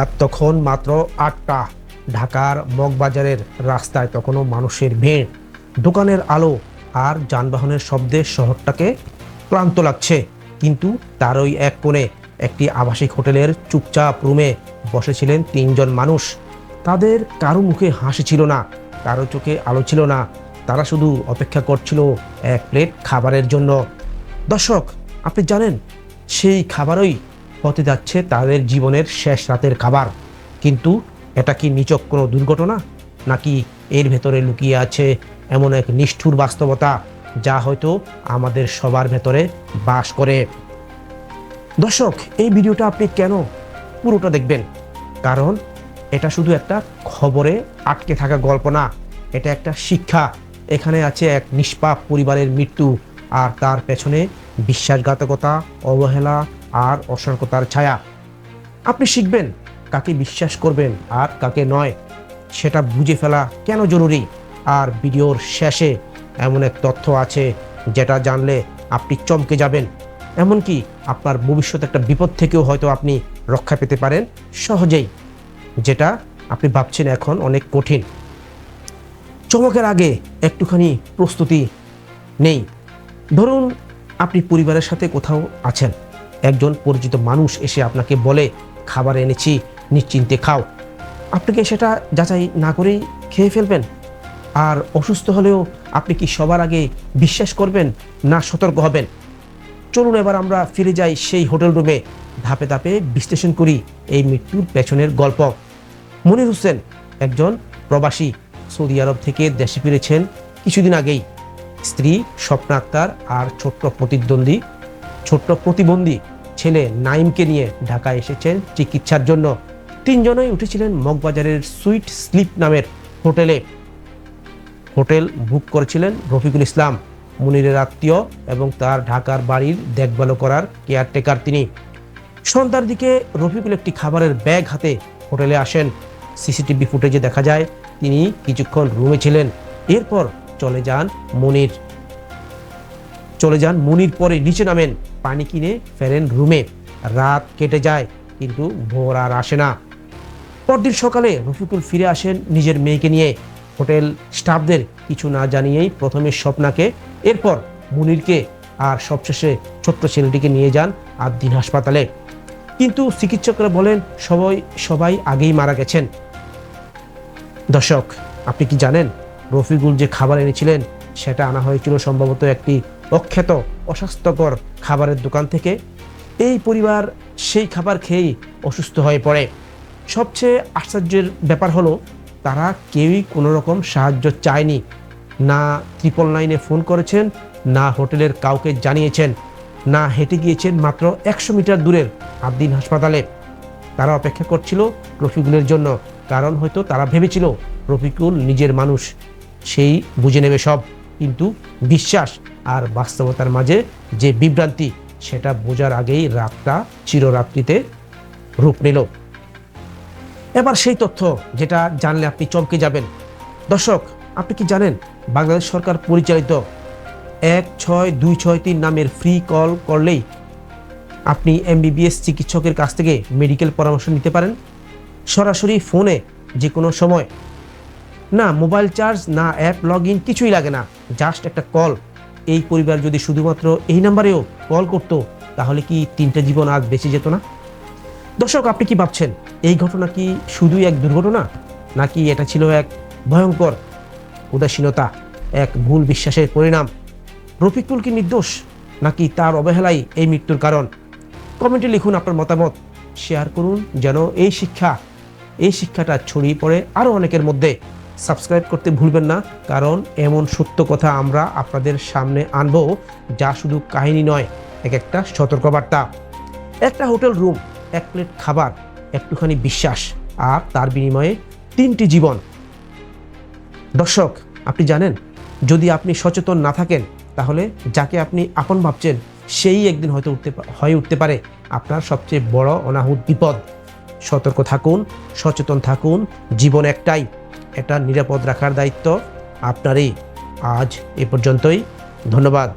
রাত তখন মাত্র ৮টা। ঢাকার মগবাজারের রাস্তায় তখনও মানুষের ভিড়, দোকানের আলো আর যানবাহনের শব্দে শহরটাকে ক্লান্ত লাগছে। কিন্তু তার ওই এক কোণে একটি আবাসিক হোটেলের চুপচাপ রুমে বসেছিলেন ৩জন মানুষ। তাদের কারো মুখে হাসি ছিল না, কারো চোখে আলো ছিল না। তারা শুধু অপেক্ষা করছিল এক প্লেট খাবারের জন্য। দর্শক, আপনি জানেন সেই খাবারই হতে যাচ্ছে তাদের জীবনের শেষ রাতের খাবার। কিন্তু এটা কি নিছক কোনো দুর্ঘটনা, নাকি এর ভেতরে লুকিয়ে আছে এমন এক নিষ্ঠুর বাস্তবতা যা হয়তো আমাদের সবার ভেতরে বাস করে? দর্শক, এই ভিডিওটা আপনি কেন পুরোটা দেখবেন, কারণ এটা শুধু একটা খবরে আটকে থাকা গল্প না, এটা একটা শিক্ষা। এখানে আছে এক নিষ্পাপ পরিবারের মৃত্যু, আর তার পেছনে বিশ্বাসঘাতকতা, অবহেলা আর অসতর্কতার ছায়া। আপনি শিখবেন কাকে বিশ্বাস করবেন আর কাকে নয়, সেটা বুঝে ফেলা কেন জরুরি। আর ভিডিওর শেষে এমন এক তথ্য আছে যেটা জানলে আপনি চমকে যাবেন, এমনকি আপনার ভবিষ্যতে একটা বিপদ থেকেও হয়তো আপনি রক্ষা পেতে পারেন সহজেই, যেটা আপনি ভাবছেন এখন অনেক কঠিন। চমকের আগে একটুখানি প্রস্তুতি নেই। ধরুন আপনি পরিবারের সাথে কোথাও আছেন, একজন পরিচিত মানুষ এসে আপনাকে বলে খাবার এনেছি, নিশ্চিন্তে খাও। আপনি কি সেটা যাচাই না করেই খেয়ে ফেলবেন? আর অসুস্থ হলেও আপনি কি সবার আগে বিশ্বাস করবেন না সতর্ক হবেন? চলুন এবার আমরা ফিরে যাই সেই হোটেল রুমে, ধাপে ধাপে বিশ্লেষণ করি এই মৃত্যুর পেছনের গল্প। মনির হোসেন একজন প্রবাসী, সৌদি আরব থেকে দেশে ফিরেছেন কিছুদিন আগেই। স্ত্রী স্বপ্না আক্তার আর ছোট্ট প্রতিবন্ধী ছেলে নাইমকে নিয়ে ঢাকায় এসেছেন চিকিৎসার জন্য। ৩জনই উঠেছিলেন মগবাজারের সুইট স্লিপ নামের হোটেলে। হোটেল বুক করেছিলেন রফিকুল ইসলাম, মুনিরের আত্মীয় এবং তার ঢাকার বাড়ির দেখভাল করার কেয়ারটেকার তিনি। সন্ধ্যার দিকে রফিকুল একটি খাবারের ব্যাগ হাতে হোটেলে আসেন। সিসিটিভি ফুটেজে দেখা যায় তিনি কিছুক্ষণ রুমে ছিলেন। এরপর চলে যান মুনির পরে নিচে নামেন, পানি কিনে ফেরেন রুমে। রাত কেটে যায়, কিন্তু ভোর আর আসে না। পরদিন সকালে রফিকুল ফিরে আসেন নিজের মেয়েকে নিয়ে। হোটেল স্টাফদের কিছু না জানিয়েই প্রথমে স্বপ্নাকে, এরপর মুনিরকে আর সবশেষে ছোট্ট ছেলেটিকে নিয়ে যান আদ্দিন হাসপাতালে। কিন্তু চিকিৎসকরা বলেন সবাই আগেই মারা গেছেন। দর্শক, আপনি কি জানেন রফিকুল যে খাবার এনেছিলেন সেটা আনা হয়েছিল সম্ভবত একটি অখ্যাত অস্বাস্থ্যকর খাবারের দোকান থেকে। এই পরিবার সেই খাবার খেয়েই অসুস্থ হয়ে পড়ে। সবচেয়ে আশ্চর্যের ব্যাপার হলো তারা কেউই কোনো রকম সাহায্য চায়নি, না 999-এ ফোন করেছেন, না হোটেলের কাউকে জানিয়েছেন, না হেঁটে গিয়েছেন মাত্র 100 মিটার দূরের আদ্দিন হাসপাতালে। তারা অপেক্ষা করছিল রফিকুলের জন্য, কারণ হয়তো তারা ভেবেছিল রফিকুল নিজের মানুষ, সেই বুঝে নেবে সব। কিন্তু বিশ্বাস আর বাস্তবতার মাঝে যে বিভ্রান্তি, সেটা বোঝার আগেই রাতটা চিররাত্রিতে রূপ নিল। এবার সেই তথ্য যেটা জানলে আপনি চমকে যাবেন। দর্শক, আপনি কি জানেন বাংলাদেশ সরকার পরিচালিত 16263 নামের ফ্রি কল করলেই আপনি MBBS চিকিৎসকের কাছ থেকে মেডিকেল পরামর্শ নিতে পারেন সরাসরি ফোনে, যে কোনো সময়। না মোবাইল চার্জ, না অ্যাপ লগ ইন, কিছুই লাগে না, জাস্ট একটা কল। এই পরিবার যদি শুধুমাত্র এই নাম্বারেও কল করতো, তাহলে কি 3টা জীবন আজ বেঁচে যেত না? দর্শক, আপনি কি ভাবছেন এই ঘটনা কি শুধুই এক দুর্ঘটনা, নাকি এটা ছিল এক ভয়ঙ্কর উদাসীনতা, এক ভুল বিশ্বাসের পরিণাম? রফিকুল কি নির্দোষ, নাকি তার অবহেলাই এই মৃত্যুর কারণ? কমেন্টে লিখুন আপনার মতামত, শেয়ার করুন যেন এই শিক্ষাটা ছড়িয়ে পড়ে আরও অনেকের মধ্যে। সাবস্ক্রাইব করতে ভুলবেন না, কারণ এমন সত্য কথা আমরা আপনাদের সামনে আনবো যা শুধু কাহিনী নয়, একটা সতর্কবার্তা। একটা হোটেল রুম, এক প্লেট খাবার, একটুখানি বিশ্বাস, আর তার বিনিময়ে 3টি জীবন। দর্শক, আপনি জানেন যদি আপনি সচেতন না থাকেন, তাহলে যাকে আপনি আপন ভাবছেন সেই একদিন হয়তো হয়ে উঠতে পারে আপনার সবচেয়ে বড় অনাহুত বিপদ। সতর্ক থাকুন, সচেতন থাকুন, জীবন একটাই, এটা নিরাপদ রাখার দায়িত্ব আপনারই। আজ এ পর্যন্তই, ধন্যবাদ।